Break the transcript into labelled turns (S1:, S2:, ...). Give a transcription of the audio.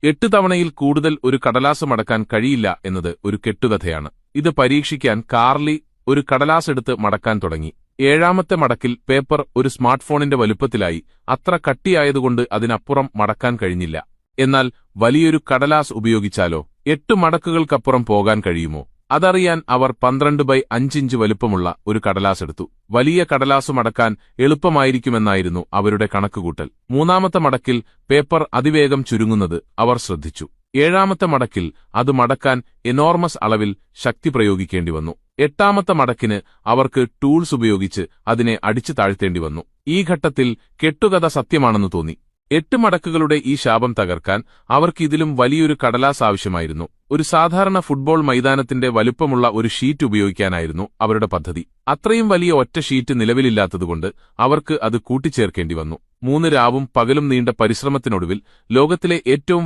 S1: 8 തവണയിൽ കൂടുതൽ ഒരു കടലാസ് മടക്കാൻ കഴിയില്ല എന്നത് ഒരു കെട്ടുകഥയാണ്. ഇത് പരീക്ഷിക്കാൻ കാർലി ഒരു കടലാസെടുത്ത് മടക്കാൻ തുടങ്ങി. 7ാമത്തെ മടക്കിൽ പേപ്പർ ഒരു സ്മാർട്ട്ഫോണിന്റെ വലുപ്പത്തിലായി. അത്ര കട്ടിയായതുകൊണ്ട് അതിനപ്പുറം മടക്കാൻ കഴിഞ്ഞില്ല. എന്നാൽ വലിയൊരു കടലാസ് ഉപയോഗിച്ചാലോ? 8 മടക്കുകൾക്കപ്പുറം പോകാൻ കഴിയുമോ? അതറിയാൻ അവർ 12x5 ഇഞ്ച് വലുപ്പമുള്ള ഒരു കടലാസെടുത്തു. വലിയ കടലാസ് മടക്കാൻ എളുപ്പമായിരിക്കുമെന്നായിരുന്നു അവരുടെ കണക്കുകൂട്ടൽ. 3ാമത്തെ മടക്കിൽ പേപ്പർ അതിവേഗം ചുരുങ്ങുന്നത് അവർ ശ്രദ്ധിച്ചു. 7ാമത്തെ മടക്കിൽ അത് മടക്കാൻ എനോർമസ് അളവിൽ ശക്തി പ്രയോഗിക്കേണ്ടി വന്നു. 8ാമത്തെ മടക്കിന് അവർക്ക് ടൂൾസ് ഉപയോഗിച്ച് അതിനെ അടിച്ചു താഴ്ത്തേണ്ടി വന്നു. ഈ ഘട്ടത്തിൽ കെട്ടുകഥ സത്യമാണെന്ന് തോന്നി. 8 മടക്കുകളുടെ ഈ ശാപം തകർക്കാൻ അവർക്ക് ഇതിലും വലിയൊരു കടലാസ് ആവശ്യമായിരുന്നു. ഒരു സാധാരണ ഫുട്ബോൾ മൈതാനത്തിന്റെ വലുപ്പമുള്ള ഒരു ഷീറ്റ് ഉപയോഗിക്കാനായിരുന്നു അവരുടെ പദ്ധതി. അത്രയും വലിയ ഒറ്റ ഷീറ്റ് നിലവിലില്ലാത്തതുകൊണ്ട് അവർക്ക് അത് കൂട്ടിച്ചേർക്കേണ്ടി വന്നു. 3 രാവും പകലും നീണ്ട പരിശ്രമത്തിനൊടുവിൽ ലോകത്തിലെ ഏറ്റവും